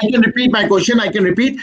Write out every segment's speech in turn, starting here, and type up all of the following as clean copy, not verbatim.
I can repeat my question. I can repeat.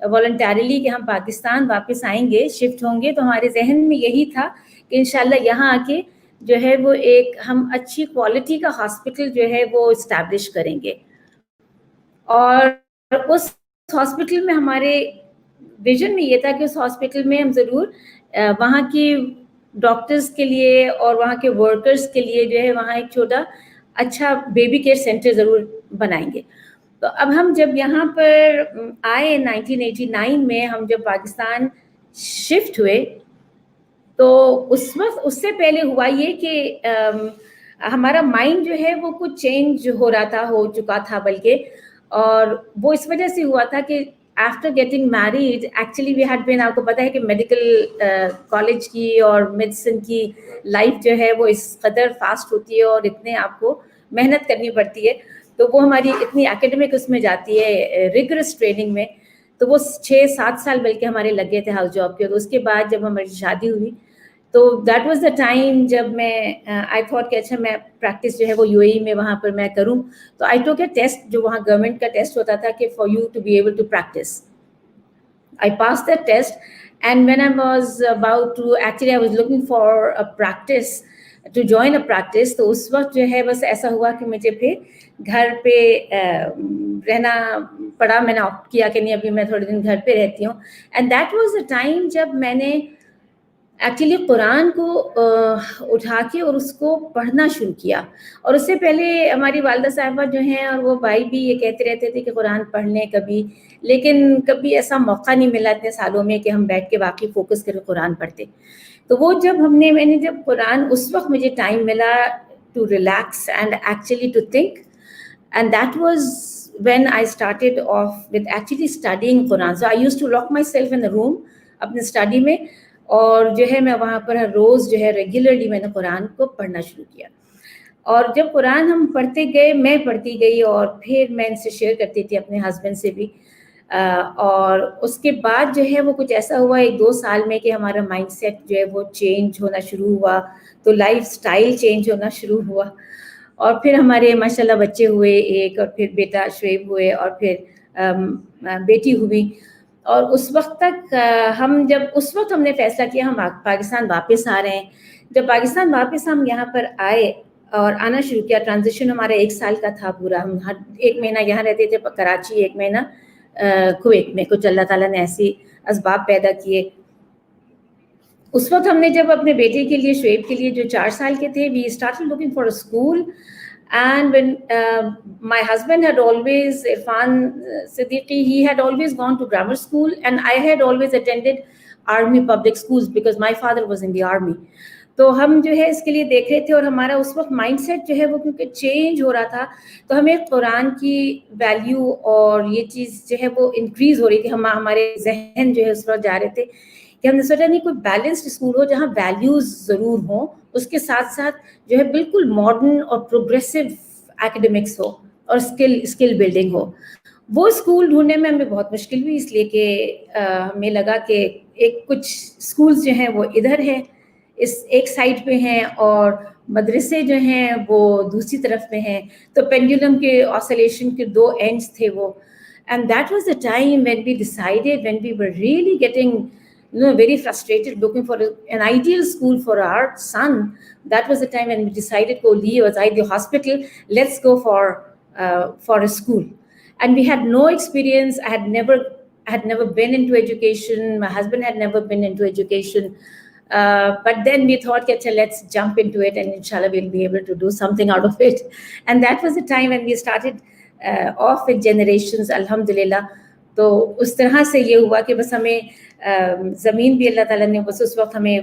Voluntarily کہ ہم پاکستان واپس آئیں گے, شفٹ ہوں گے, تو ہمارے ذہن میں یہی تھا کہ انشاءاللہ یہاں آ کے جو ہے وہ ایک ہم اچھی کوالٹی کا ہاسپٹل جو ہے وہ اسٹیبلش کریں گے. اور اس ہاسپٹل میں ہمارے ویژن میں یہ تھا کہ اس ہاسپٹل میں ہم ضرور وہاں کی ڈاکٹرز کے لیے اور وہاں کے ورکرز کے لیے جو ہے وہاں ایک چھوٹا اچھا بیبی کیئر سینٹر ضرور بنائیں گے. تو اب ہم جب یہاں پر آئے 1989 میں, ہم جب پاکستان شفٹ ہوئے, تو اس وقت اس سے پہلے ہوا یہ کہ ہمارا مائنڈ جو ہے وہ کچھ چینج ہو چکا تھا بلکہ, اور وہ اس وجہ سے ہوا تھا کہ after getting married actually we had been, آپ کو پتہ ہے کہ میڈیکل کالج کی اور میڈیسن کی لائف جو ہے وہ اس قدر فاسٹ ہوتی ہے اور اتنے آپ کو محنت کرنی پڑتی ہے, تو وہ ہماری اتنی اکیڈمک اس میں جاتی ہے ریگرس ٹریننگ میں, تو وہ 6-7 سال بلکہ ہمارے لگے تھے ہاؤس جاب کے. تو اس کے بعد جب ہماری شادی ہوئی تو دیٹ واز دا ٹائم جب میں آئی تھاٹ کہ اچھا میں پریکٹس جو ہے وہ یو اے ای میں وہاں پر میں کروں. تو آئی ٹوک اے ٹیسٹ, جو وہاں گورنمنٹ کا ٹیسٹ ہوتا تھا کہ for you to be able to practise. I passed that test, and when I was about to, actually I was looking for a practice, to join a practice, تو اس وقت جو ہے بس ایسا ہوا کہ مجھے پھر گھر پہ رہنا پڑا. میں نے آپٹ کیا کہ نہیں ابھی میں تھوڑے دن گھر پہ رہتی ہوں. And that was the time جب میں نے ایکچولی قرآن کو اٹھا کے اور اس کو پڑھنا شروع کیا. اور اس سے پہلے ہماری والدہ صاحبہ جو ہیں اور وہ بھائی بھی یہ کہتے رہتے تھے کہ قرآن پڑھ لیں کبھی, لیکن کبھی ایسا موقع نہیں ملا اتنے سالوں میں کہ ہم بیٹھ کے واقعی فوکس کرے قرآن پڑھتے. تو وہ جب میں نے جب قرآن, اس وقت مجھے ٹائم ملا to relax and actually to think, and that was when I started off with actually studying Quran. So I used to lock myself in the room اپنے اسٹڈی میں, اور جو ہے میں وہاں پر ہر روز جو ہے ریگولرلی میں نے قرآن کو پڑھنا شروع کیا. اور جب قرآن ہم پڑھتے گئے, میں پڑھتی گئی, اور پھر میں ان سے شیئر کرتی تھی اپنے ہسبینڈ سے بھی. اور اس کے بعد جو ہے وہ کچھ ایسا ہوا 1-2 سال میں کہ ہمارا مائنڈ سیٹ جو ہے وہ چینج ہونا شروع ہوا, تو لائف سٹائل چینج ہونا شروع ہوا. اور پھر ہمارے ماشاء اللہ بچے ہوئے ایک, اور پھر بیٹا شعیب ہوئے, اور پھر بیٹی ہوئی. اور اس وقت تک اس وقت ہم نے فیصلہ کیا ہم پاکستان واپس آ رہے ہیں. جب پاکستان واپس ہم یہاں پر آئے اور آنا شروع کیا, ٹرانزیشن ہمارا 1 سال کا تھا پورا. ہم ہر 1 مہینہ یہاں رہتے تھے کراچی, 1 مہینہ کویت میں. کچھ اللہ تعالیٰ نے ایسی اسباب پیدا کیے. اس وقت ہم نے جب اپنے بیٹے کے لیے, شعیب کے لیے جو 4 سال کے تھے, we started looking for a school. And when my husband had always, Irfan Siddiqui, he had always gone to grammar school, and I had always attended army public schools because my father was in the army. تو ہم جو ہے اس کے لیے دیکھ رہے تھے, اور ہمارا اس وقت مائنڈ سیٹ جو ہے وہ کیونکہ چینج ہو رہا تھا, تو ہمیں قرآن کی ویلیو اور یہ چیز جو ہے وہ انکریز ہو رہی تھی. ہمارے ذہن جو ہے اس وقت جا رہے تھے کہ ہم نے سوچا نہیں کوئی بیلنسڈ اسکول ہو جہاں ویلیوز ضرور ہوں, اس کے ساتھ ساتھ جو ہے بالکل ماڈرن اور پروگریسو ایکڈیمکس ہو اور اسکل بلڈنگ ہو. وہ اسکول ڈھونڈنے میں ہمیں بہت مشکل ہوئی, اس لیے کہ ہمیں لگا کہ کچھ اسکولز جو ہیں وہ ادھر ہے, اس ایک سائڈ پہ ہیں, اور مدرسے جو ہیں وہ دوسری طرف پہ ہیں. تو پینڈولم کے آسلیشن کے 2 اینڈس تھے وہ. And that was the time when we decided, when we were really getting very frustrated looking for an ideal school for our son. That was the time when we decided to leave aside the hospital, let's go for a school. And we had no experience. I had never been into education. My husband had never been into education. But then we thought, let's jump into it, and inshallah we'll be able to do something out of it. And that was the time when we started off with Generations, alhamdulillah. تو اس طرح سے یہ ہوا کہ بس ہمیں زمین بھی اللہ تعالیٰ نے بس اس وقت ہمیں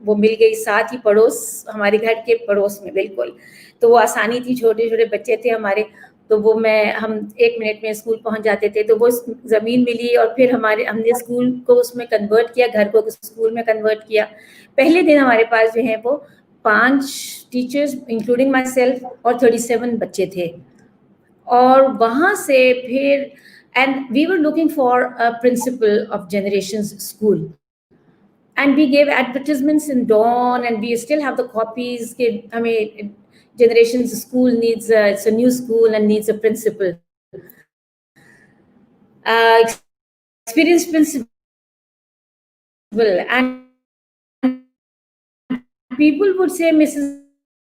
وہ مل گئی, ساتھ ہی پڑوس, ہمارے گھر کے پڑوس میں بالکل. تو وہ آسانی تھی, چھوٹے چھوٹے بچے تھے ہمارے, تو وہ ہم 1 منٹ میں اسکول پہنچ جاتے تھے. تو وہ زمین ملی, اور پھر ہم نے اسکول کو اس میں کنورٹ کیا, گھر کو اسکول میں کنورٹ کیا. پہلے دن ہمارے پاس جو ہیں وہ 5 ٹیچرز انکلوڈنگ مائی سیلف اور 37 بچے تھے. اور وہاں سے پھر and we were looking for a principal of Generations School, and we gave advertisements in Dawn, and we still have the copies ke hame Generations School needs it's a new school and needs a principal. experienced principal, and people would say Mrs.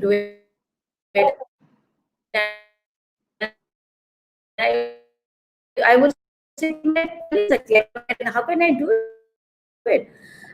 do it. I would say, how can I do it?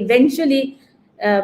Eventually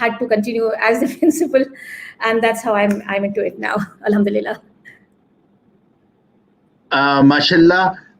had to continue as the principal, and that's how I'm into it now. Alhamdulillah.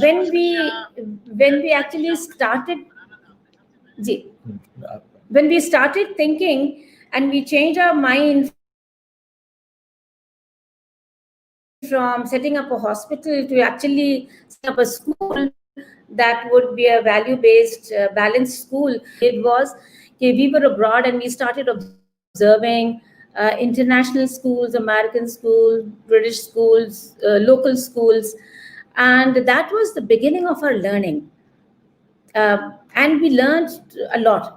when we actually started, when we started thinking and we changed our mind from setting up a hospital to actually set up a school that would be a value-based, balanced school, it was we were abroad and we started observing international schools, American schools, British schools, local schools, and that was the beginning of our learning. And we learned a lot.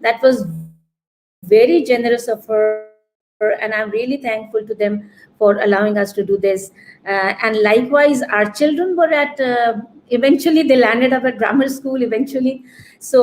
That was very generous of her, and I'm really thankful to them for allowing us to do this. And likewise, our children were at, eventually they landed up at grammar school eventually. So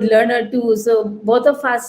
learner too. So both of us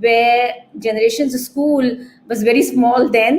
where Generations School was very small then,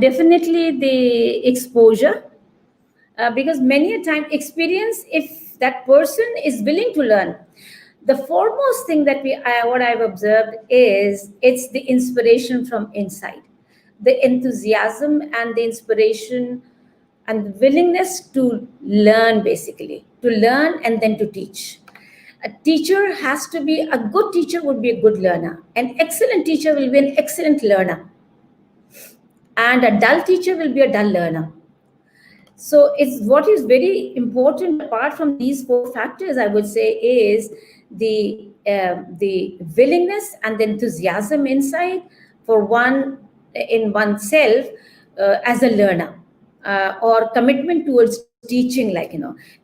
definitely the exposure, because many a time experience, if that person is willing to learn, the foremost thing that what I've observed is it's the inspiration from inside, the enthusiasm and the inspiration and the willingness to learn, basically to learn and then to teach. A teacher has to be, a good teacher would be a good learner, an excellent teacher will be an excellent learner, and a dull teacher will be a dull learner. So it's what is very important apart from these 4 factors, I would say, is the willingness and the enthusiasm inside for one in oneself as a learner, or commitment towards teaching, like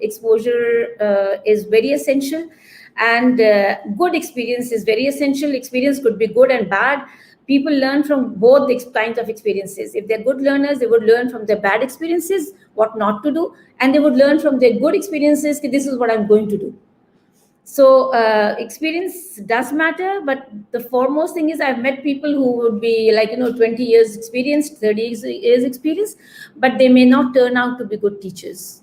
Exposure is very essential, and good experience is very essential. Experience could be good and bad. People learn from both kinds of experiences. If they're good learners, they would learn from their bad experiences what not to do, and they would learn from their good experiences that this is what I'm going to do. So experience does matter, but the foremost thing is I've met people who would be like 20 years experience, 30 years experience, but they may not turn out to be good teachers.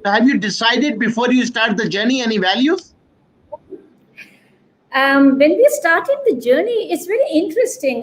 So have you decided before you start the journey any values? When we started the journey, it's very interesting.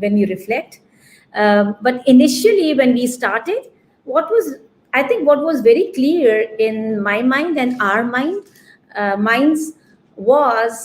when you reflect. But initially when we started, what was I think what was very clear in my mind and our minds was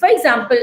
for example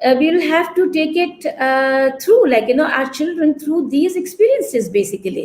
we will have to take it through like our children through these experiences basically.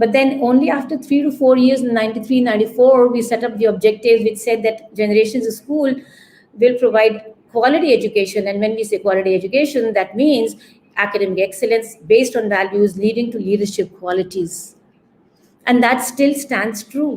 But then only after 3 to 4 years in 93-94 we set up the objectives which said that Generations School will provide quality education, and when we say quality education that means academic excellence based on values leading to leadership qualities, and that still stands true.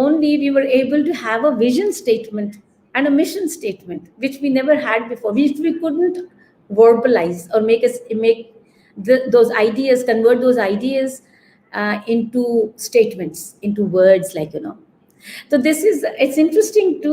only we were able to have a vision statement and a mission statement which we never had before, which we couldn't verbalize or make those ideas, convert those ideas into statements, into words like So this is, it's interesting to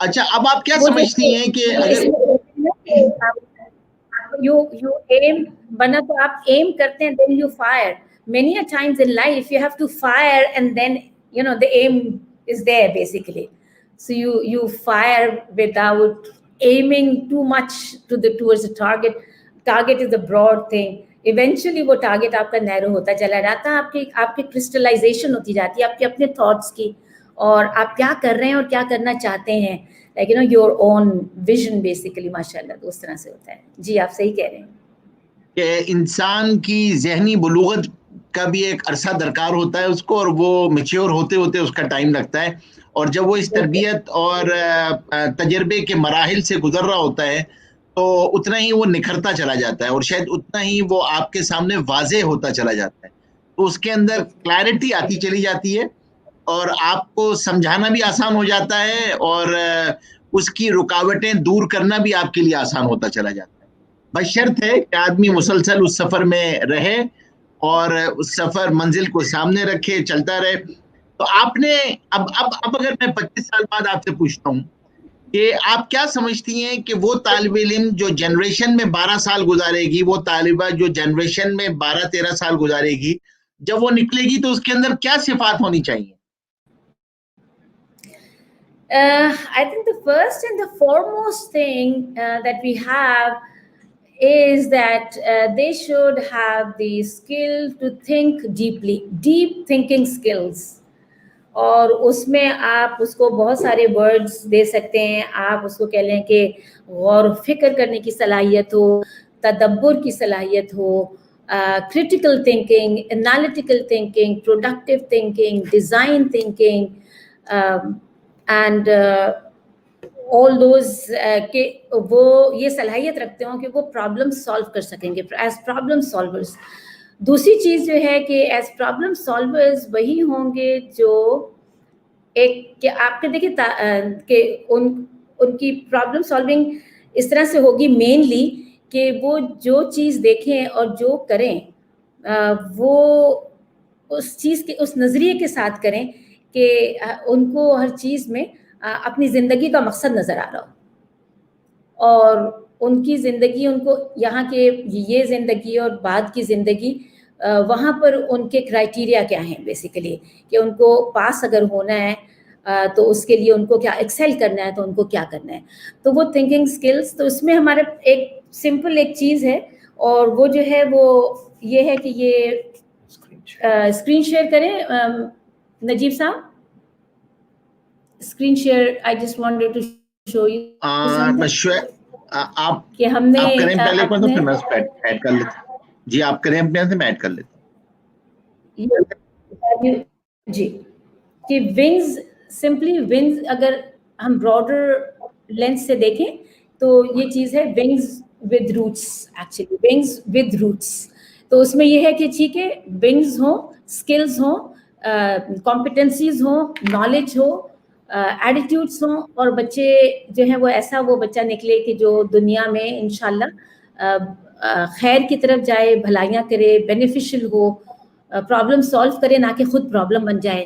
اچھا اب آپ کیا وہ سمجھتی ہیں کہ اگر you aim, ورنہ تو آپ aim کرتے ہیں then you fire. Many a times in life you have to fire and then the aim is there basically. So you fire without aiming too much towards the target. Target is a broad thing. Eventually وہ target آپ کا narrow ہوتا چلا جاتا ہے, آپ کی crystallization ہوتی جاتی ہے آپ کے اپنے thoughts کی, اور آپ کیا کر رہے ہیں اور کیا کرنا چاہتے ہیں, like your own vision basically. ماشاءاللہ تو اس طرح سے ہوتا ہے. جی آپ صحیح کہہ رہے ہیں کہ انسان کی ذہنی بلوغت کا بھی ایک عرصہ درکار ہوتا ہے اس کو, اور وہ میچیور ہوتے ہوتے اس کا ٹائم لگتا ہے, اور جب وہ اس تربیت اور تجربے کے مراحل سے گزر رہا ہوتا ہے تو اتنا ہی وہ نکھرتا چلا جاتا ہے, اور شاید اتنا ہی وہ آپ کے سامنے واضح ہوتا چلا جاتا ہے. تو اس کے اندر کلیئرٹی آتی چلی جاتی ہے, اور آپ کو سمجھانا بھی آسان ہو جاتا ہے, اور اس کی رکاوٹیں دور کرنا بھی آپ کے لیے آسان ہوتا چلا جاتا ہے. بشرط ہے کہ آدمی مسلسل اس سفر میں رہے اور اس سفر منزل کو سامنے رکھے, چلتا رہے. تو آپ نے اب اگر میں 25 سال بعد آپ سے پوچھتا ہوں کہ آپ کیا سمجھتی ہیں کہ وہ طالب علم جو جنریشن میں 12 سال گزارے گی, وہ طالبہ جو جنریشن میں 12-13 سال گزارے گی, جب وہ نکلے گی تو اس کے اندر کیا صفات ہونی چاہیے؟ I think the first and the foremost thing that we have is that they should have the skill to think deeply, deep thinking skills. اور اس میں آپ اس کو بہت سارے ورڈز دے سکتے ہیں. آپ اس کو کہہ لیں کہ غور و فکر کرنے کی صلاحیت ہو, تدبر کی صلاحیت ہو, critical thinking, analytical thinking, productive thinking, design thinking, and all those کہ وہ یہ صلاحیت رکھتے ہوں کہ وہ پرابلم سالو کر سکیں گے ایز پرابلم سالورز. دوسری چیز جو ہے کہ ایز پرابلم سالورز وہی ہوں گے جو ایک کہ آپ کے دیکھیں کہ ان کی پرابلم سالونگ اس طرح سے ہوگی مینلی کہ وہ جو چیز دیکھیں اور جو کریں وہ اس چیز کے اس نظریے کے ساتھ کریں کہ ان کو ہر چیز میں اپنی زندگی کا مقصد نظر آ رہا ہو, اور ان کی زندگی ان کو یہاں کے یہ زندگی اور بعد کی زندگی وہاں پر ان کے کرائٹیریا کیا ہیں بیسیکلی, کہ ان کو پاس اگر ہونا ہے تو اس کے لیے ان کو کیا ایکسیل کرنا ہے, تو ان کو کیا کرنا ہے. تو وہ تھنکنگ سکلز, تو اس میں ہمارے ایک سمپل ایک چیز ہے, اور وہ جو ہے وہ یہ ہے کہ یہ اسکرین شیئر کریں نجیب صاحب, screen share. I just wanted to show you آپ کہ ہم نے کریں پہلے ایک بار تو پھر میں اس پہ ایڈ کر لیتا ہوں. جی آپ کریں اپنے سے, میں ایڈ کر لیتا ہوں. جی کہ ونگز, سمپلی ونگز اگر ہم براڈر لینس سے دیکھیں تو یہ چیز ہے wings with roots, actually wings with roots. تو اس میں یہ ہے کہ ٹھیک ہے ونگز ہوں, اسکلز ہوں, کمپٹنسیز ہوں, نالج ہو, ایٹیٹیوڈس ہوں, اور بچے جو ہیں وہ ایسا وہ بچہ نکلے کہ جو دنیا میں انشاءاللہ خیر کی طرف جائے, بھلائیاں کرے, بینیفیشل ہو, پرابلم سالو کرے, نہ کہ خود پرابلم بن جائے.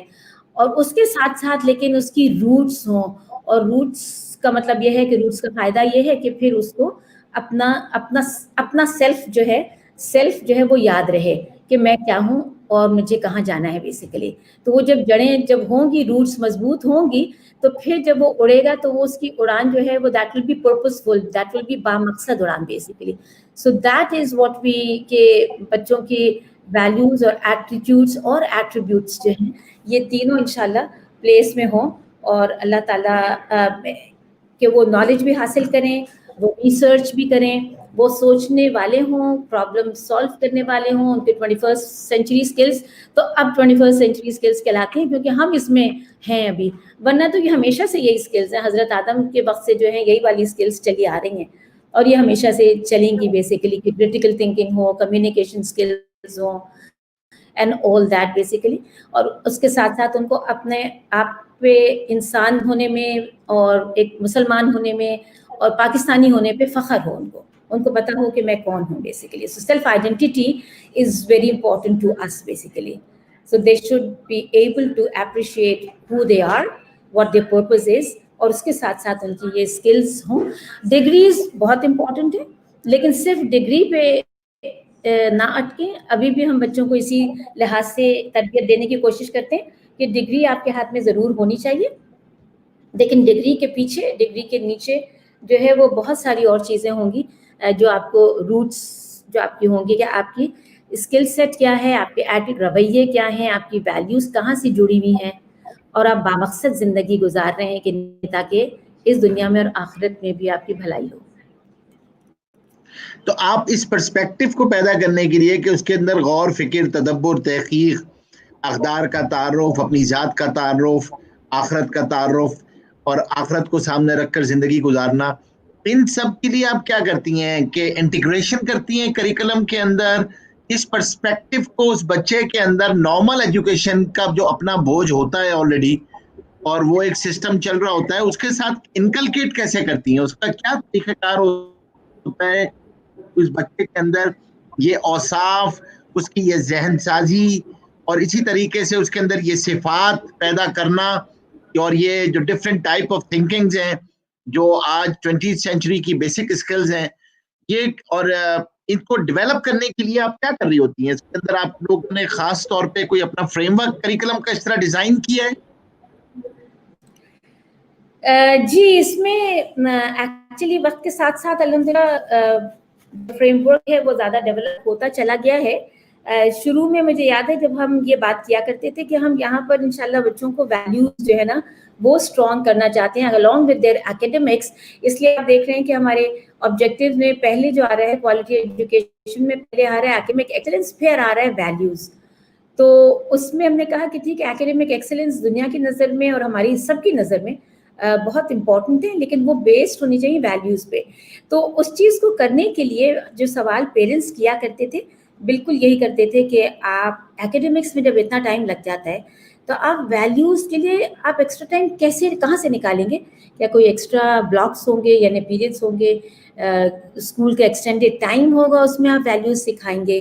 اور اس کے ساتھ ساتھ لیکن اس کی روٹس ہوں, اور روٹس کا مطلب یہ ہے کہ روٹس کا فائدہ یہ ہے کہ پھر اس کو اپنا سیلف جو ہے وہ یاد رہے کہ میں کیا ہوں اور مجھے کہاں جانا ہے بیسیکلی. تو وہ جب جڑیں جب ہوں گی, روٹس مضبوط ہوں گی, تو پھر جب وہ اڑے گا تو وہ اس کی اڑان جو ہے وہ that will be purposeful, that will be بامقصد اڑان basically. So that is what we, کہ بچوں کی ویلیوز اور ایٹیٹیوڈس اور ایٹریبیوٹس جو ہیں یہ تینوں انشاءاللہ پلیس میں ہوں, اور اللہ تعالیٰ کہ وہ نالج بھی حاصل کریں, وہ ریسرچ بھی کریں, وہ سوچنے والے ہوں, پرابلم سالو کرنے والے ہوں, ان کے 21st سینچری اسکلس. تو اب 21st سینچری اسکلس کہلاتے ہیں کیونکہ ہم اس میں ہیں ابھی, ورنہ تو یہ ہمیشہ سے یہی اسکلس ہیں. حضرت آدم کے وقت سے جو ہیں یہی والی اسکلس چلی آ رہی ہیں, اور یہ ہمیشہ سے چلیں گی بیسیکلی, کہ کریٹیکل تھنکنگ ہو, کمیونیکیشن اسکلز ہوں, اینڈ آل دیٹ بیسیکلی. اور اس کے ساتھ ساتھ ان کو اپنے آپ پہ انسان ہونے میں اور ایک مسلمان ہونے میں اور پاکستانی ہونے پہ فخر ہو, ان کو پتہ ہو کہ میں کون ہوں basically. So self identity is very important to us basically. So they should be able to appreciate who they are, what their purpose is, اور اس کے ساتھ ساتھ ان کی یہ اسکلز ہوں. ڈگریز بہت امپورٹنٹ ہے, لیکن صرف ڈگری پہ نہ اٹکیں. ابھی بھی ہم بچوں کو اسی لحاظ سے تربیت دینے کی کوشش کرتے ہیں کہ ڈگری آپ کے ہاتھ میں ضرور ہونی چاہیے, لیکن ڈگری کے پیچھے, ڈگری کے نیچے جو ہے وہ بہت ساری اور چیزیں ہوں گی جو آپ کو روٹس جو آپ کی ہوں گی, کہ آپ کی اسکل سیٹ کیا ہے, آپ کے رویے کیا ہیں, آپ کی ویلیوز کہاں سے جڑی ہوئی ہیں, اور آپ بامقصد زندگی گزار رہے ہیں کہ تاکہ اس دنیا میں اور آخرت میں بھی آپ کی بھلائی ہو. تو آپ اس پرسپیکٹو کو پیدا کرنے کے لیے کہ اس کے اندر غور, فکر, تدبر, تحقیق, اقدار کا تعارف, اپنی ذات کا تعارف, آخرت کا تعارف اور آخرت کو سامنے رکھ کر زندگی گزارنا, ان سب کے لیے آپ کیا کرتی ہیں کہ انٹیگریشن کرتی ہیں کریکولم کے اندر, اس پرسپیکٹو کو اس بچے کے اندر نارمل ایجوکیشن کا جو اپنا بوجھ ہوتا ہے آلریڈی اور وہ ایک سسٹم چل رہا ہوتا ہے اس کے ساتھ انکلکیٹ کیسے کرتی ہیں, اس کا کیا طریقہ کار ہوتا ہے اس بچے کے اندر یہ اوصاف, اس کی یہ ذہن سازی اور اسی طریقے سے اس کے اندر یہ صفات پیدا کرنا, اور یہ جو ڈفرینٹ ٹائپ آف تھنکنگز ہیں جو آج 20th سینچری کی بیسک اسکلز ہیں, یہ اور ان کو ڈیولپ کرنے کے لیے آپ کیا کر رہی ہوتی ہیں؟ اس کے اندر آپ لوگوں نے خاص طور پہ کوئی اپنا فریم ورک کریکولم کا اس طرح ڈیزائن کیا ہے؟ جی, اس میں ایکچولی وقت کے ساتھ ساتھ الحمدللہ فریم ورک ہے وہ زیادہ ڈیولپ ہوتا چلا گیا ہے. شروع میں مجھے یاد ہے جب ہم یہ بات کیا کرتے تھے کہ ہم یہاں پر انشاءاللہ بچوں کو ویلیوز جو ہے نا وہ اسٹرانگ کرنا چاہتے ہیں along with their academics. اس لیے آپ دیکھ رہے ہیں کہ ہمارے آبجیکٹیو میں پہلے جو آ رہا ہے کوالٹی ایجوکیشن میں پہلے آ رہا ہے ایکیڈمک ایکسلنس, پھر آ رہا ہے ویلیوز. تو اس میں ہم نے کہا کہ ٹھیک ہے ایکیڈمک ایکسلنس دنیا کی نظر میں اور ہماری سب کی نظر میں بہت امپورٹنٹ ہے, لیکن وہ بیسڈ ہونی چاہیے ویلیوز پہ. تو اس چیز کو کرنے کے لیے جو سوال پیرنٹس کیا کرتے تھے بالکل یہی کرتے تھے کہ آپ ایکیڈمکس میں جب اتنا ٹائم لگ جاتا ہے تو آپ ویلیوز کے لیے آپ ایکسٹرا ٹائم کیسے کہاں سے نکالیں گے؟ کیا کوئی ایکسٹرا بلاکس ہوں گے یعنی پیریڈس ہوں گے, اسکول کا ایکسٹینڈیڈ ٹائم ہوگا اس میں آپ ویلیوز سکھائیں گے؟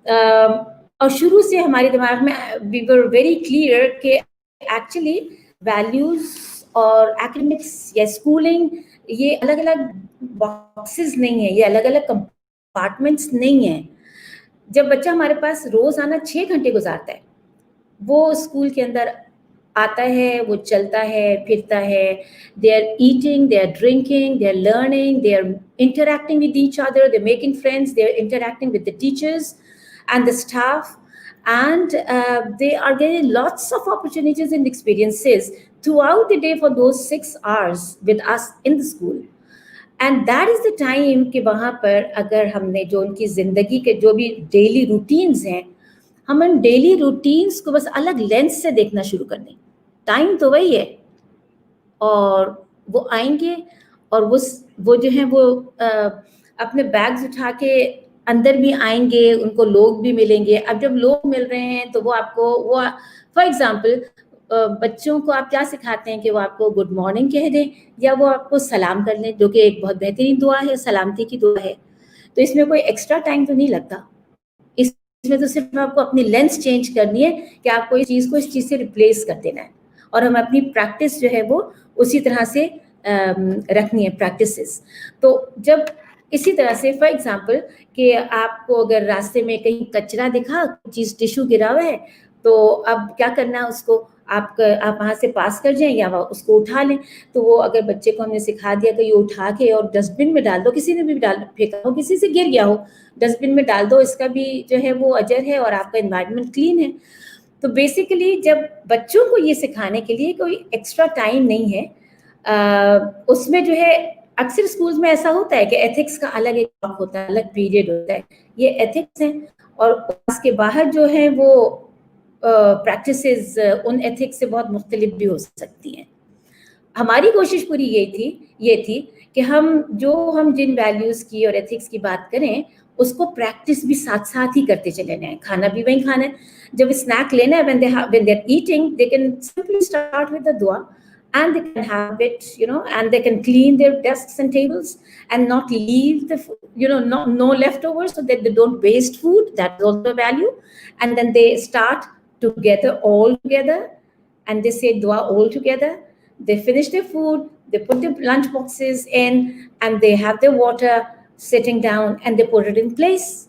اور شروع سے ہمارے دماغ میں وی ور ویری کلیئر کہ ایکچولی ویلیوز اور ایکیڈمکس یا اسکولنگ یہ الگ الگ باکسز نہیں ہیں, یہ الگ الگ کمپارٹمنٹس نہیں ہیں. جب بچہ ہمارے پاس روزانہ 6 گھنٹے گزارتا ہے, وہ اسکول کے اندر آتا ہے, وہ چلتا ہے, پھرتا ہے, they are eating, they are drinking, they are learning, they are interacting with each other, they are making friends, they are interacting with the teachers and the staff, and they are getting lots of opportunities and experiences throughout the day for those 6 hours with us in the school. And that is the time کہ وہاں پر اگر ہم نے جو ان کی زندگی کے جو بھی ڈیلی روٹینز ہیں, ہم ان ڈیلی روٹینز کو بس الگ لینس سے دیکھنا شروع کر دیں. ٹائم تو وہی ہے, اور وہ آئیں گے اور وہ جو ہیں وہ اپنے بیگز اٹھا کے اندر بھی آئیں گے, ان کو لوگ بھی ملیں گے. اب جب لوگ مل رہے ہیں تو وہ آپ کو وہ فار ایگزامپل بچوں کو آپ کیا سکھاتے ہیں کہ وہ آپ کو گڈ مارننگ کہہ دیں یا وہ آپ کو سلام کر لیں, جو کہ ایک بہت بہترین دعا ہے, سلامتی کی دعا ہے. تو اس میں کوئی ایکسٹرا ٹائم تو نہیں لگتا, اس میں تو صرف آپ کو اپنی لینس چینج کرنی ہے کہ آپ کو اس چیز کو اس چیز سے ریپلیس کر دینا ہے, اور ہم اپنی پریکٹس جو ہے وہ اسی طرح سے رکھنی ہے پریکٹسز. تو جب اسی طرح سے فار ایگزامپل کہ آپ کو اگر راستے میں کہیں کچرا دکھا, چیز ٹیشو گرا ہوا ہے, تو اب کیا کرنا ہے اس کو آپ وہاں سے پاس کر جائیں یا اس کو اٹھا لیں. تو وہ اگر بچے کو ہم نے سکھا دیا کہ یہ اٹھا کے اور ڈسٹ بن میں ڈال دو, کسی نے بھی پھینکا ہو, کسی سے گر گیا ہو, ڈسٹ بن میں ڈال دو, اس کا بھی جو ہے وہ اجر ہے اور آپ کا انوائرمنٹ کلین ہے. تو بیسیکلی جب بچوں کو یہ سکھانے کے لیے کوئی ایکسٹرا ٹائم نہیں ہے, اس میں جو ہے اکثر اسکولز میں ایسا ہوتا ہے کہ ایتھکس کا الگ ایک بلاک ہوتا ہے, الگ پیریڈ ہوتا ہے, یہ ایتھکس ہیں, اور اس کے باہر جو ہیں وہ پریکٹسز ان ایتھکس سے بہت مختلف بھی ہو سکتی ہیں. ہماری کوشش پوری یہ تھی کہ ہم جن ویلیوز کی اور ایتھکس کی بات کریں اس کو پریکٹس بھی ساتھ ساتھ ہی کرتے چلے جائیں. کھانا بھی وہیں کھانا ہے, جب اسنیک لینا ہے when they're eating they can simply start with the dua and they can have it, and they can clean their desks and tables and not leave the no leftovers so that they don't waste food. That's also a value. And then they start together all together and they say dua all together. they finish their food, they put their lunch boxes in, and they have their water sitting down, and they put it in place.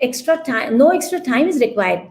extra time is required.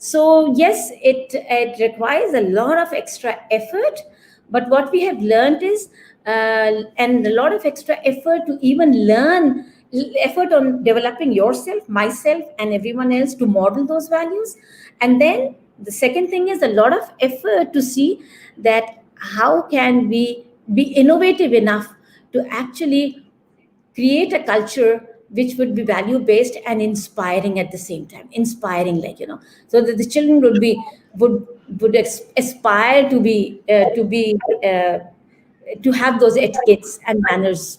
So yes, it requires a lot of extra effort, but what we have learned is, and a lot of extra effort to even learn, effort on developing yourself, myself, and everyone else to model those values. And then the second thing is a lot of effort to see that how can we be innovative enough to actually create a culture which would be value based and inspiring at the same time, inspiring, like, you know, so that the children would aspire to have those etiquettes and manners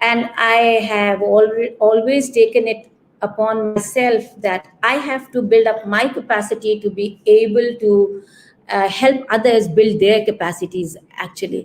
and I have always taken it upon myself that I have to build up my capacity to be able to help others build their capacities actually.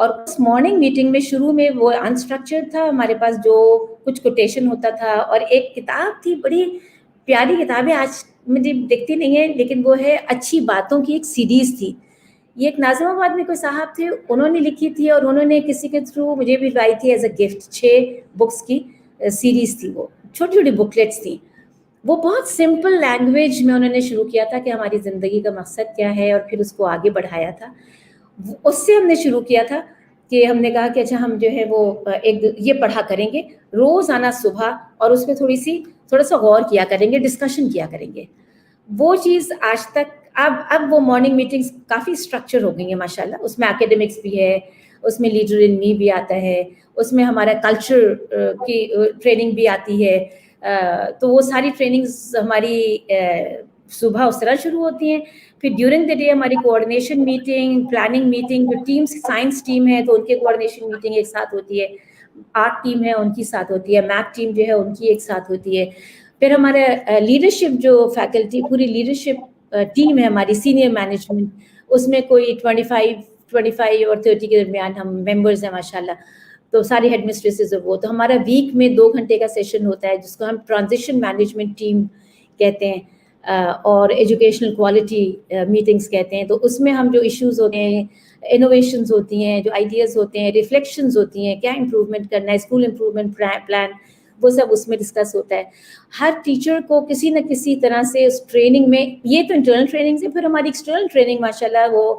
اور اس morning meeting میں شروع میں وہ unstructured تھا, ہمارے پاس جو کچھ quotation ہوتا تھا, اور ایک کتاب تھی, بڑی پیاری کتاب ہے, آج مجھے دکھتی نہیں ہے, لیکن وہ ہے اچھی باتوں کی ایک سیریز تھی. یہ ایک ناظم آباد میں کوئی صاحب تھے, انہوں نے لکھی تھی, اور انہوں نے کسی کے تھرو مجھے بھی لائی تھی ایز اے گفٹ. 6 بکس کی سیریز تھی, وہ چھوٹی چھوٹی بکلیٹس تھیں. وہ بہت سمپل لینگویج میں انہوں نے شروع کیا تھا کہ ہماری زندگی کا مقصد کیا ہے, اور پھر اس کو آگے بڑھایا تھا. اس سے ہم نے شروع کیا تھا کہ ہم نے کہا کہ اچھا ہم جو ہے وہ ایک یہ پڑھا کریں گے روزانہ صبح, اور اس پہ تھوڑا سا غور کیا کریں گے, ڈسکشن کیا کریں گے. وہ چیز آج تک اب وہ مارننگ میٹنگز کافی اسٹرکچر ہو گئی ہیں ماشاء اللہ. اس میں اکیڈمکس بھی ہے, اس میں لیڈر ان می بھی آتا ہے, اس میں ہمارا کلچر کی ٹریننگ بھی آتی ہے. تو وہ ساری ٹریننگز ہماری صبح اس طرح شروع ہوتی ہیں. پھر ڈیورنگ دا ڈے ہماری کوآرڈینیشن میٹنگ, پلاننگ میٹنگ, جو ٹیم سائنس ٹیم ہے تو ان کے کوآرڈینیشن میٹنگ ایک ساتھ ہوتی ہے, آرٹ ٹیم ہے ان کی ساتھ ہوتی ہے, میتھ ٹیم جو ہے ان کی ایک ساتھ ہوتی ہے. پھر ہمارا لیڈرشپ جو فیکلٹی پوری لیڈرشپ ٹیم ہے ہماری, سینئر مینجمنٹ, اس میں کوئی 25 اور 30 کے درمیان ہم ممبرز ہیں ماشاء اللہ. تو ساری ہیڈ مسٹریسز وہ, تو ہمارا ویک میں 2 گھنٹے کا سیشن ہوتا ہے جس کو ہم ٹرانزیشن مینجمنٹ ٹیم کہتے ہیں, اور ایجوکیشنل کوالٹی میٹنگز کہتے ہیں. تو اس میں ہم جو ایشوز ہوتے ہیں, انوویشنز ہوتی ہیں, جو آئیڈیاز ہوتے ہیں, ریفلیکشنز ہوتی ہیں, کیا امپروومنٹ کرنا ہے, اسکول امپروومنٹ پلان, وہ سب اس میں ڈسکس ہوتا ہے. ہر ٹیچر کو کسی نہ کسی طرح سے اس ٹریننگ میں, یہ تو انٹرنل ٹریننگ سے, پھر ہماری ایکسٹرنل ٹریننگ ماشاء اللہ وہ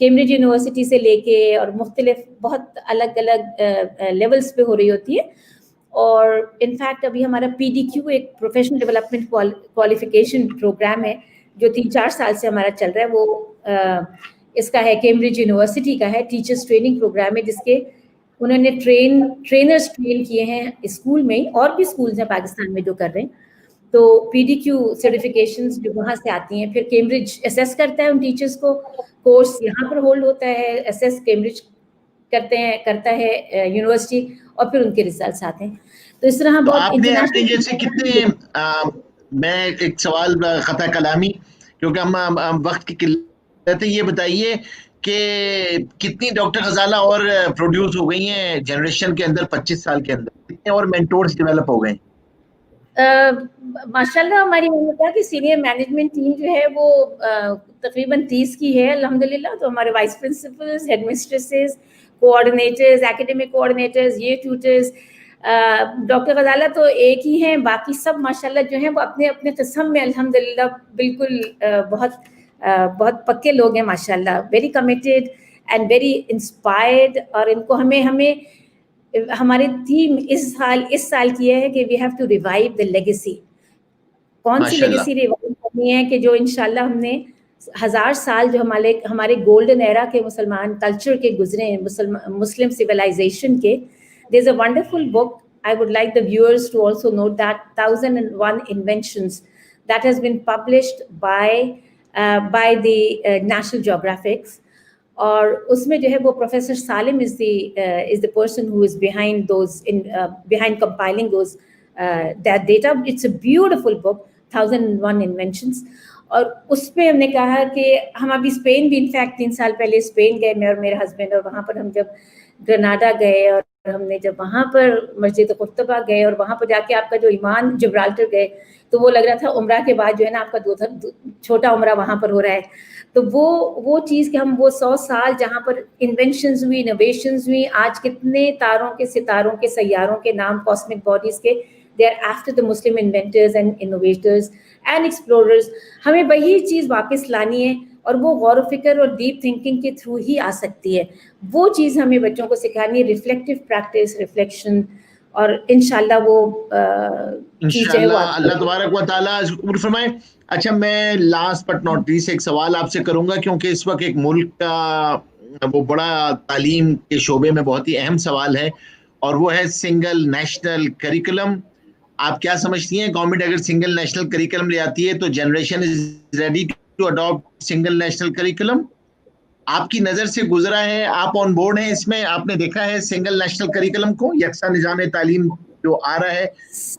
کیمبرج یونیورسٹی سے لے کے اور مختلف بہت الگ الگ لیولس پہ ہو رہی ہوتی ہے. اور انفیکٹ ابھی ہمارا PDQ ایک پروفیشنل ڈیولپمنٹ کوالیفیکیشن پروگرام ہے جو 3-4 سال سے ہمارا چل رہا ہے. وہ اس کا ہے کیمبرج یونیورسٹی کا ہے, ٹیچرس ٹریننگ پروگرام ہے, جس کے انہوں نے ٹرینرز ٹرین کیے ہیں اسکول میں ہی, اور بھی اسکولز ہیں پاکستان میں جو کر رہے ہیں. تو PDQ سرٹیفکیشنز جو وہاں سے آتی ہیں, پھر کیمبرج اسیس کرتا ہے ان ٹیچرز کو, کورس یہاں پر ہولڈ ہوتا ہے, اسیس کیمبرج کرتا ہے یونیورسٹی, اور پھر ان کے ریزلٹس آتے ہیں. تو اس طرح بہت آپ نے اپنے جیسے کتنے, میں ایک سوال خطا کلامی کیونکہ ہم وقت کی قلت ہے, یہ بتائیے کہ کتنی ڈاکٹر غزالہ اور پروڈیوس ہو گئی ہیں جنریشن کے اندر 25 سال کے اندر, کتنے اور مینٹورز ڈیولپ ہو گئے ہیں؟ ماشاء اللہ ہماری کہا کہ سینئر مینجمنٹ ٹیم جو ہے وہ تقریباً 30 کی ہے الحمدللہ. تو ہمارے vice principals, head mistresses, coordinators, academic coordinators, یہ ٹیوٹرز. ڈاکٹر غزالہ تو ایک ہی ہیں, باقی سب ماشاءاللہ جو ہیں وہ اپنے اپنے قسم میں الحمدللہ بالکل بہت پکے لوگ ہیں ماشاءاللہ, very committed and very inspired. اور ان کو ہمیں ہماری تھیم اس سال کی ہے کہ we have to revive the legacy. کون سی لیگیسی ریوائیو کرنی ہے کہ جو انشاءاللہ ہم نے 1000 سال جو ہمارے گولڈن ایرا کے مسلمان کلچر کے گزرے ہیں, مسلم سویلائزیشن کے. There's a wonderful book, I would like the viewers to also note that, 1001 Inventions, that has been published by the National Geographic. اور اس میں جو ہے وہ professor Salim is the person who is behind behind compiling that data. It's a beautiful book, 1001 Inventions. اور اس پہ ہم نے کہا کہ ہم ابھی اسپین بھی انفیکٹ 3 سال پہلے اسپین گئے, میں اور میرے ہسبینڈ, اور وہاں پر ہم جب گرناڈا گئے, اور ہم نے جب وہاں پر مسجد قرطبہ گئے, اور وہاں پر جا کے آپ کا جو ایمان, جبرالٹر گئے تو وہ لگ رہا تھا عمرہ کے بعد جو ہے نا آپ کا چھوٹا عمرہ وہاں پر ہو رہا ہے. تو وہ چیز کہ ہم وہ 100 سال جہاں پر انوینشنز ہوئی, انوویشنز ہوئی, آج کتنے تاروں کے, ستاروں کے, سیاروں کے نام کاسمک باڈیز کے, they are after the Muslim inventors and innovators and explorers. ہمیں وہی چیز واپس لانی ہے, اور وہ غور و فکر اور ڈیپ تھنکنگ کے تھرو ہی آ سکتی ہے. وہ چیز ہمیں بچوں کو سکھانی ہے, ریفلیکٹیو پریکٹس, ریفلیکشن, اور انشاءاللہ وہ چیز ہے وہ اللہ تبارک و تعالیٰ قبول فرمائے. اچھا, میں لاسٹ بٹ ناٹ لیسٹ ایک سوال آپ سے کروں گا, کیونکہ اس وقت ایک ملک کا وہ بڑا تعلیم کے شعبے میں بہت ہی اہم سوال ہے, اور وہ ہے سنگل نیشنل کریکولم. آپ کیا سمجھتی ہیں, گورنمنٹ اگر سنگل نیشنل کریکولم لے آتی ہے تو generation is ready to adapt single national curriculum? آپ کی نظر سے گزرا ہے, آپ آن بورڈ ہیں اس میں, آپ نے دیکھا ہے سنگل نیشنل کریکولم کو, یکساں نظام تعلیم جو آ رہا ہے؟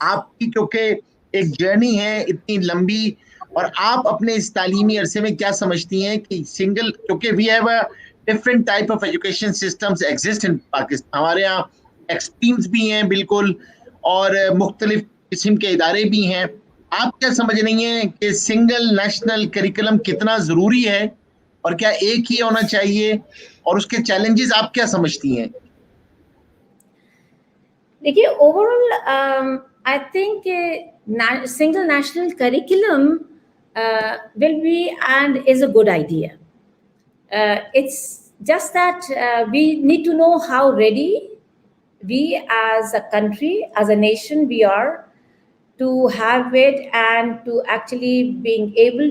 آپ کی کیونکہ ایک جرنی ہے اتنی لمبی, اور آپ اپنے اس تعلیمی عرصے میں کیا سمجھتی ہیں کہ سنگل, کیونکہ we have a different type of education systems exist in Pakistan. ہمارے یہاں ایکسٹریمز بھی ہیں بالکل, اور مختلف قسم کے ادارے بھی ہیں. آپ کیا سمجھ رہی ہیں کہ سنگل نیشنل کریکولم کتنا ضروری ہے, اور کیا ایک ہی ہونا چاہیے, اور اس کے چیلنجز آپ کیا سمجھتی ہیں؟ دیکھیے over all I think single national curriculum will be and is a good idea. It's just that we need to know how ready we as a country, as a nation, we are to have it and to actually being able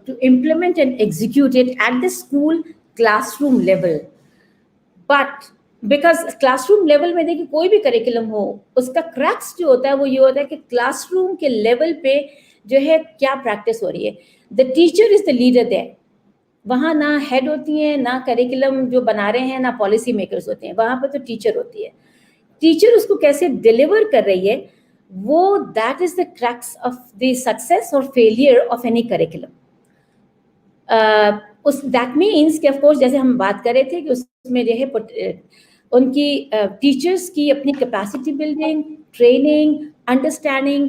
to implement and execute it at the school classroom level. But because class room level میں دیکھیے کوئی بھی curriculum ہو, اس کا cracks جو ہوتا ہے وہ یہ ہوتا ہے کہ کلاس روم کے لیول پہ جو ہے کیا پریکٹس ہو رہی ہے. The teacher is the leader there. وہاں نہ ہیڈ ہوتی ہیں, نہ کریکولم جو بنا رہے ہیں, نہ پالیسی میکرز ہوتے ہیں, وہاں پہ تو ٹیچر ہوتی ہے. ٹیچر اس کو کیسے ڈیلیور کر رہی ہے, وہ that is the crux of the success اور failure of any curriculum. That means کہ آف کورس جیسے ہم بات کر رہے تھے کہ اس میں جو ہے ان کی ٹیچرس کی اپنی capacity building, training, understanding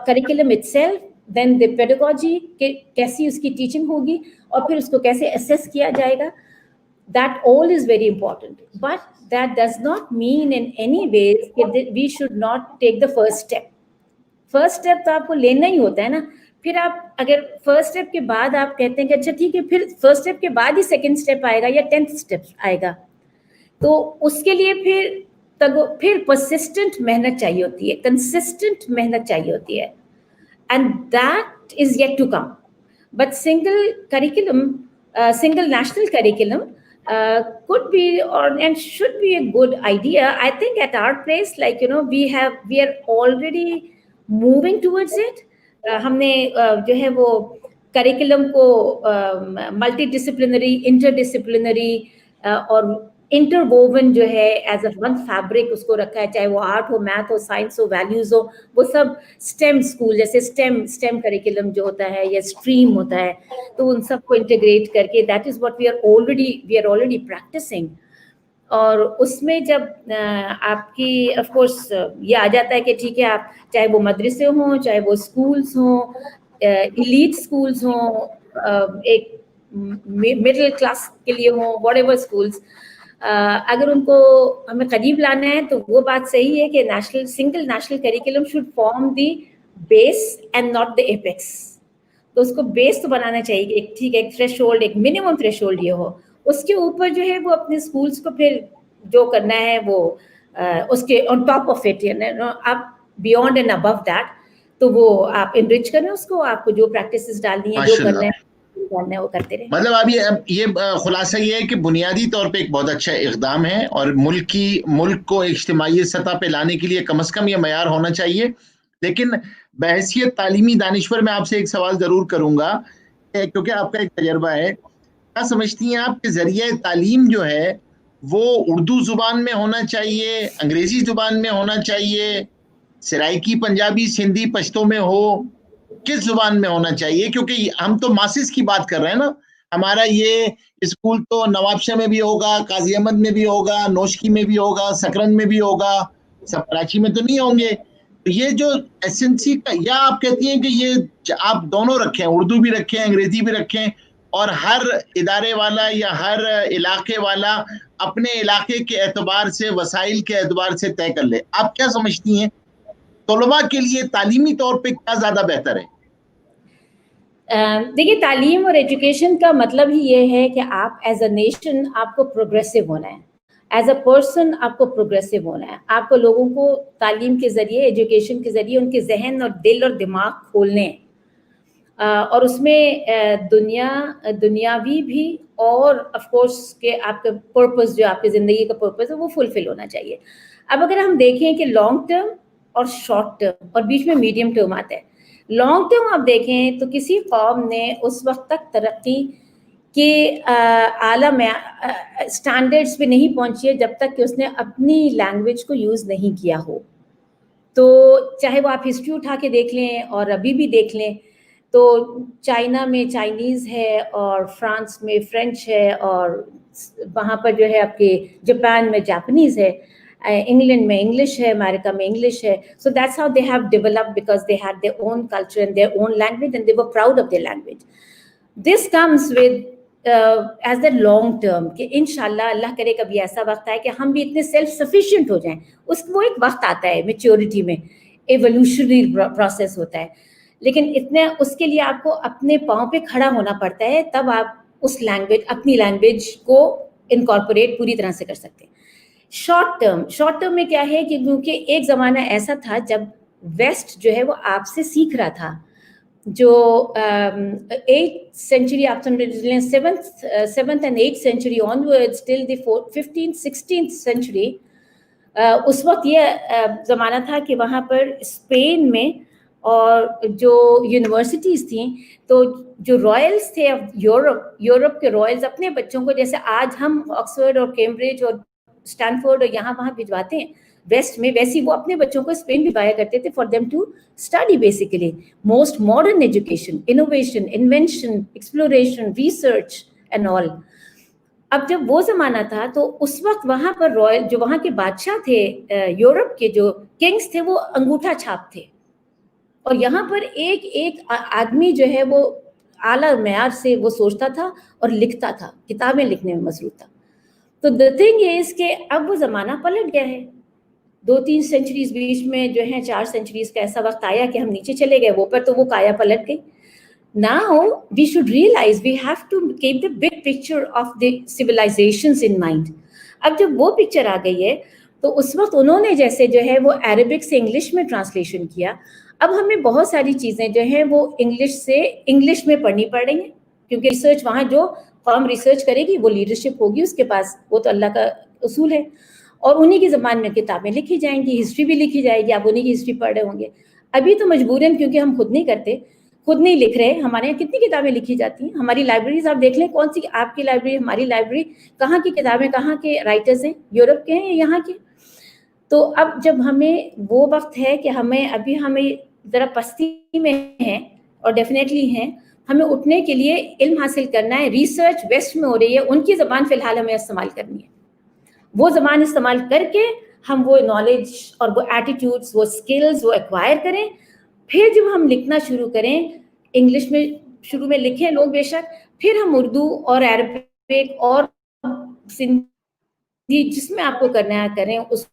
curriculum itself, then the pedagogy کہ کیسی اس کی ٹیچنگ ہوگی, اور پھر اس کو کیسے اسیس کیا جائے گا. That all is very important, but that does not mean in any ways کہ we should not take the first step. First step تو آپ کو لینا ہی ہوتا ہے نا. پھر آپ اگر فرسٹ اسٹیپ کے بعد آپ کہتے ہیں کہ اچھا ٹھیک ہے, پھر فرسٹ اسٹیپ کے بعد ہی سیکنڈ اسٹیپ آئے گا یا 10th اسٹیپ آئے گا, تو اس کے لیے پھر پرسسٹنٹ محنت چاہیے ہوتی ہے, کنسسٹنٹ محنت چاہیے ہوتی ہے, and that is yet to come. But single national curriculum could be and should be a good idea. I think at our place, like we are already moving towards it. ہم نے جو ہے وہ curriculum کو multi disciplinary, inter disciplinary اور inter won جو ہے as a one fabric اس کو رکھا ہے, چاہے وہ آرٹ ہو, میتھ ہو, سائنس ہو, ویلیوز ہو, وہ سب اسٹیم اسکول جیسے اسٹیم کریکولم جو ہوتا ہے یا اسٹریم ہوتا ہے, تو ان سب کو انٹیگریٹ کر کے that is what we are already practising. اور اس میں جب آپ کی آف کورس یہ آ جاتا ہے کہ ٹھیک ہے, آپ چاہے وہ مدرسے ہوں, چاہے وہ اسکولس ہوں, ایلیٹ اسکولس ہوں, ایک مڈل کلاس کے لیے ہوں, واٹ ایور اسکولس, اگر ان کو ہمیں قریب لانا ہے تو وہ بات صحیح ہے کہ single national curriculum should form the base and not the apex. تو اس کو بیس تو بنانا چاہیے کہ ٹھیک ہے ایک تھریش ہولڈ, ایک منیمم تھریش ہولڈ یہ ہو, اس کے اوپر جو ہے وہ اپنے اسکولس کو پھر جو کرنا ہے وہ اس کے آن ٹاپ آف اٹ, آپ بیونڈ اینڈ ابو دیٹ, تو وہ آپ انرچ کریں اس کو, آپ کو جو پریکٹسز ڈالنی ہے, جو کرنا ہے وہ کرتے رہیں. مطلب اب یہ خلاصہ یہ ہے کہ بنیادی طور پہ ایک بہت اچھا اقدام ہے, اور ملک کو اجتماعی سطح پہ لانے کے لیے کم از کم یہ معیار ہونا چاہیے. لیکن بحیثیت تعلیمی دانشور میں آپ سے ایک سوال ضرور کروں گا, کیونکہ آپ کا ایک تجربہ ہے. کیا سمجھتی ہیں آپ کہ ذریعہ تعلیم جو ہے وہ اردو زبان میں ہونا چاہیے, انگریزی زبان میں ہونا چاہیے, سرائکی, پنجابی, سندھی, پشتو میں ہو, کس زبان میں ہونا چاہیے؟ کیونکہ ہم تو ماسز کی بات کر رہے ہیں نا. ہمارا یہ اسکول تو نوابشاہ میں بھی ہوگا, قاضی احمد میں بھی ہوگا, نوشکی میں بھی ہوگا, سکرن میں بھی ہوگا, سب کراچی میں تو نہیں ہوں گے. یہ جو ایسنسی کا, یا آپ کہتی ہیں کہ یہ آپ دونوں رکھیں, اردو بھی رکھیں, انگریزی بھی رکھیں, اور ہر ادارے والا یا ہر علاقے والا اپنے علاقے کے اعتبار سے, وسائل کے اعتبار سے طے کر لے؟ آپ کیا سمجھتی ہیں طلباء کے لیے تعلیمی طور پہ کیا زیادہ بہتر ہے؟ دیکھیے تعلیم اور ایجوکیشن کا مطلب ہی یہ ہے کہ آپ ایز اے نیشن آپ کو پروگریسو ہونا ہے, ایز اے پرسن آپ کو پروگریسو ہونا ہے. آپ کو لوگوں کو تعلیم کے ذریعے, ایجوکیشن کے ذریعے ان کے ذہن اور دل اور دماغ کھولنے ہیں, اور اس میں دنیاوی بھی, اور آف کورس کہ آپ کا پرپز جو آپ کی زندگی کا پرپز ہے وہ فلفل ہونا چاہیے. اب اگر ہم دیکھیں کہ لانگ ٹرم اور شارٹ ٹرم اور بیچ میں میڈیم ٹرم آتا ہے. لانگ ٹرم آپ دیکھیں تو کسی قوم نے اس وقت تک ترقی کے اعلیٰ اسٹینڈرڈس پہ نہیں پہنچی ہے جب تک کہ اس نے اپنی لینگویج کو یوز نہیں کیا ہو. تو چاہے وہ آپ ہسٹری اٹھا کے دیکھ لیں اور ابھی بھی دیکھ لیں, تو چائنا میں چائنیز ہے, اور فرانس میں فرینچ ہے, اور وہاں پر جو ہے آپ کے جاپان میں جاپنیز ہے, انگلینڈ میں انگلش ہے, امریکہ میں انگلش ہے. So that's how they have developed because they had their own culture and their own language and they were proud of their language. This comes with as a long term کہ انشاءاللہ اللہ کرے کبھی ایسا وقت آئے کہ ہم بھی اتنے سیلف سفیشینٹ ہو جائیں. وہ ایک وقت آتا ہے میچیورٹی میں, ایولیوشنری پروسیس ہوتا ہے, لیکن اتنے اس کے لیے آپ کو اپنے پاؤں پہ کھڑا ہونا پڑتا ہے, تب آپ اس لینگویج اپنی لینگویج کو انکارپوریٹ پوری طرح سے کر سکتے ہیں. شارٹ ٹرم میں کیا ہے کہ کیونکہ ایک زمانہ ایسا تھا جب ویسٹ جو ہے وہ آپ سے سیکھ رہا تھا, جو 8th century آپ سمجھ لیں 7th and 8th century onwards till the 15th 16th century, اس وقت یہ زمانہ تھا کہ وہاں پر اسپین میں اور جو یونیورسٹیز تھیں, تو جو رائلز تھے یورپ کے رائلز اپنے بچوں کو جیسے آج ہم آکسفورڈ اور کیمبرج اور اسٹینفورڈ اور یہاں وہاں بھجواتے ہیں ویسٹ میں, ویسی وہ اپنے بچوں کو اسپین بھجوایا کرتے تھے for them to study basically most modern education, innovation, invention, exploration, research and all. اب جب وہ زمانہ تھا تو اس وقت وہاں پر رائل جو وہاں کے بادشاہ تھے یورپ کے جو کنگز تھے وہ انگوٹھا چھاپ تھے, اور یہاں پر ایک آدمی جو ہے وہ اعلیٰ معیار سے وہ سوچتا تھا اور لکھتا تھا, کتابیں لکھنے میں مصروف تھا. تو the thing is کہ اب وہ زمانہ پلٹ گیا ہے, 2-3 سینچریز بیچ میں جو ہیں 4 سینچریز کا ایسا وقت آیا کہ ہم نیچے چلے گئے, وہ پر تو وہ کایا پلٹ گئی. Now we should realize we have to keep the big picture of the civilizations in mind. اب جب وہ پکچر آ گئی ہے تو اس وقت انہوں نے جیسے جو ہے وہ عربک سے انگلش میں ٹرانسلیشن کیا, اب ہمیں بہت ساری چیزیں جو ہیں وہ انگلش سے انگلش میں پڑھنی پڑ رہی ہیں, کیونکہ ریسرچ وہاں جو قوم ریسرچ کرے گی وہ لیڈرشپ ہوگی اس کے پاس, وہ تو اللہ کا اصول ہے, اور انہی کی زبان میں کتابیں لکھی جائیں گی, ہسٹری بھی لکھی جائے گی, آپ انہی کی ہسٹری پڑھ رہے ہوں گے. ابھی تو مجبوراً کیونکہ ہم خود نہیں کرتے, خود نہیں لکھ رہے, ہمارے یہاں کتنی کتابیں لکھی جاتی ہیں, ہماری لائبریریز آپ دیکھ لیں کون سی آپ کی لائبریری ہماری لائبریری, کہاں کی کتابیں کہاں کے رائٹرز ہیں, یورپ کے ہیں یا یہاں کے. تو اب جب ہمیں وہ وقت ہے کہ ہمیں ذرا پستی میں ہیں اور ڈیفینیٹلی ہیں, ہمیں اٹھنے کے لیے علم حاصل کرنا ہے. ریسرچ ویسٹ میں ہو رہی ہے, ان کی زبان فی الحال ہمیں استعمال کرنی ہے, وہ زبان استعمال کر کے ہم وہ نالج اور وہ ایٹیٹیوڈس, وہ اسکلز وہ ایکوائر کریں. پھر جب ہم لکھنا شروع کریں, انگلش میں شروع میں لکھیں لوگ بے شک, پھر ہم اردو اور عربک اور سندھی جس میں آپ کو کرنا ہے کریں, اس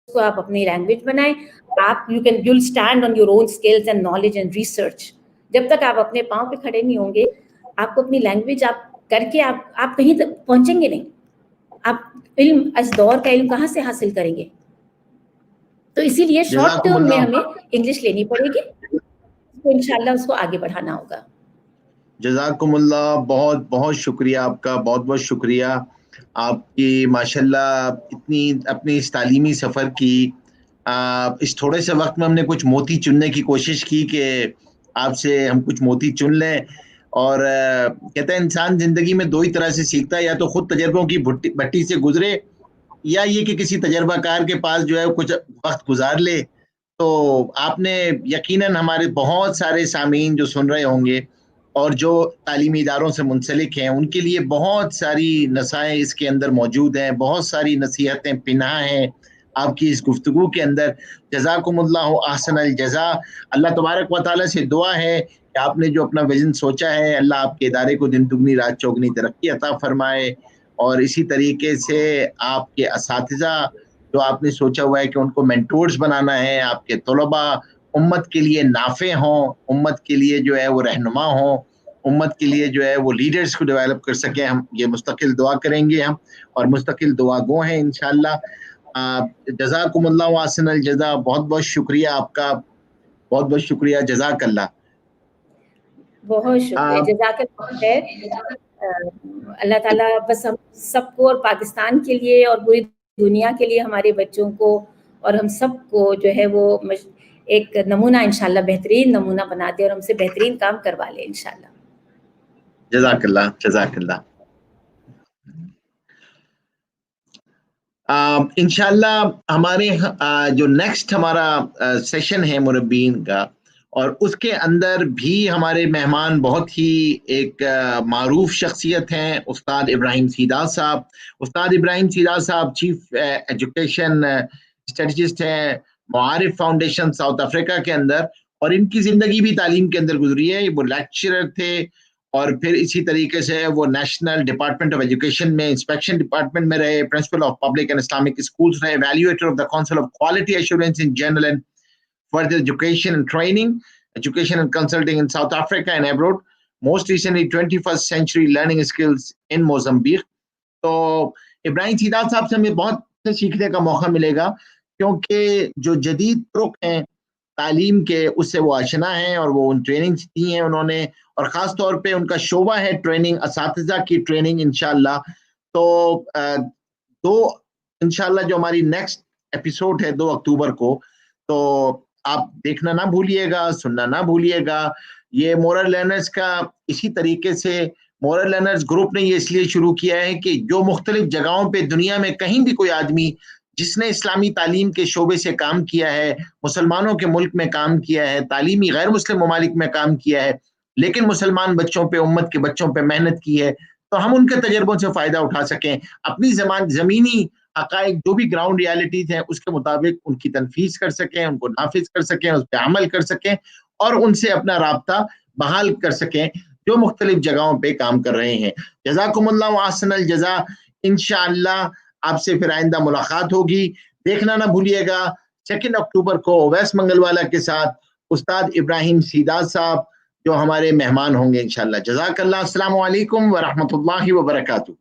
کو آپ اپنی لینگویج بنائیں. آپ you'll stand on your own skills and knowledge and research. جب تک آپ اپنے پاؤں پہ کھڑے نہیں ہوں گے, آپ کو اپنی لینگویج آپ کر کے آپ کہیں تک پہنچیں گے نہیں. آپ علم اس دور کا علم کہاں سے حاصل کریں گے؟ تو اسی لیے شارٹ ٹرم میں ہمیں انگلش لینی پڑے گی, تو انشاءاللہ اس کو آگے بڑھانا ہوگا. جزاکم اللہ, بہت بہت شکریہ آپ کا, بہت بہت شکریہ آپ کی. ماشاءاللہ اتنی اپنی اس تعلیمی سفر کی اس تھوڑے سے وقت میں ہم نے کچھ موتی چننے کی کوشش کی کہ آپ سے ہم کچھ موتی چن لیں. اور کہتے ہیں انسان زندگی میں 2 ہی طرح سے سیکھتا ہے, یا تو خود تجربوں کی بھٹی سے گزرے, یا یہ کہ کسی تجربہ کار کے پاس جو ہے کچھ وقت گزار لے. تو آپ نے یقیناً ہمارے بہت سارے سامعین جو سن رہے ہوں گے اور جو تعلیمی اداروں سے منسلک ہیں, ان کے لیے بہت ساری نصائح اس کے اندر موجود ہیں, بہت ساری نصیحتیں پنہاں ہیں آپ کی اس گفتگو کے اندر. جزاکم اللہ احسن الجزا. اللہ تبارک و تعالیٰ سے دعا ہے کہ آپ نے جو اپنا ویژن سوچا ہے, اللہ آپ کے ادارے کو دن دگنی رات چوگنی ترقی عطا فرمائے. اور اسی طریقے سے آپ کے اساتذہ جو آپ نے سوچا ہوا ہے کہ ان کو مینٹورز بنانا ہے, آپ کے طلباء امت کے لیے نافع ہوں, امت کے لیے جو ہے وہ رہنما ہوں, امت کے لیے جو ہے وہ لیڈرز کو ڈیولپ کر سکیں, ہم یہ مستقل دعا کریں گے ہم, اور مستقل دعا گو ہیں انشاءاللہ. جزاکم اللہ احسن الجزا. بہت بہت شکریہ آپ کا, بہت بہت شکریہ. جزاک اللہ. بہت شکریہ, جزاک اللہ خیر. اللہ تعالیٰ بس ہم سب کو اور پاکستان کے لیے اور پوری دنیا کے لیے ہمارے بچوں کو اور ہم سب کو جو ہے وہ ایک نمونہ انشاءاللہ بہترین نمونہ بنا دے اور ہم سے بہترین کام کروا لے انشاءاللہ. جزاک اللہ, جزاک اللہ. انشاءاللہ ہمارے جو نیکسٹ ہمارا سیشن ہے مربین کا, اور اس کے اندر بھی ہمارے مہمان بہت ہی ایک معروف شخصیت ہیں، استاد ابراہیم سیداد صاحب۔ استاد ابراہیم سیداد صاحب چیف ایجوکیشن اسٹریٹجسٹ ہیں معارف فاؤنڈیشن ساؤتھ افریقہ کے اندر، اور ان کی زندگی بھی تعلیم کے اندر گزری ہے۔ وہ لیکچرر تھے اور پھر اسی طریقے سے وہ نیشنل ڈپارٹمنٹ آف ایجوکیشن میں انسپیکشن ڈپارٹمنٹ میں رہے، principal of public and Islamic schools رہے، evaluator of the council of quality assurance in general and further education and training, education and consulting in South Africa and abroad. Most recently, 21st century learning skills in Mozambique. تو ابراہیم سیداد صاحب سے ہمیں بہت سیکھنے کا موقع ملے گا، کیونکہ جو جدید طرق ہیں تعلیم کے اس سے وہ آشنا ہیں، اور وہ ان ٹریننگ دی ہیں انہوں نے، اور خاص طور پہ ان کا شعبہ ہے ٹریننگ، اساتذہ کی ٹریننگ انشاءاللہ۔ تو انشاءاللہ جو ہماری نیکسٹ ایپیسوڈ ہے 2 اکتوبر کو، تو آپ دیکھنا نہ بھولیے گا، سننا نہ بھولیے گا۔ یہ مورل لرنرز کا اسی طریقے سے مورل لرنرز گروپ نے یہ اس لیے شروع کیا ہے کہ جو مختلف جگہوں پہ دنیا میں کہیں بھی کوئی آدمی جس نے اسلامی تعلیم کے شعبے سے کام کیا ہے، مسلمانوں کے ملک میں کام کیا ہے، تعلیمی غیر مسلم ممالک میں کام کیا ہے، لیکن مسلمان بچوں پہ، امت کے بچوں پہ محنت کی ہے، تو ہم ان کے تجربوں سے فائدہ اٹھا سکیں، اپنی زمینی حقائق جو بھی گراؤنڈ ریالٹیز ہیں اس کے مطابق ان کی تنفیذ کر سکیں، ان کو نافذ کر سکیں، اس پہ عمل کر سکیں، اور ان سے اپنا رابطہ بحال کر سکیں جو مختلف جگہوں پہ کام کر رہے ہیں۔ جزاکم اللہ احسن الجزا۔ انشاءاللہ آپ سے پھر آئندہ ملاقات ہوگی۔ دیکھنا نہ بھولیے گا 2 اکتوبر کو اویس منگل والا کے ساتھ استاد ابراہیم سیداد صاحب جو ہمارے مہمان ہوں گے انشاءاللہ۔ جزاک اللہ۔ السلام علیکم ورحمۃ اللہ وبرکاتہ۔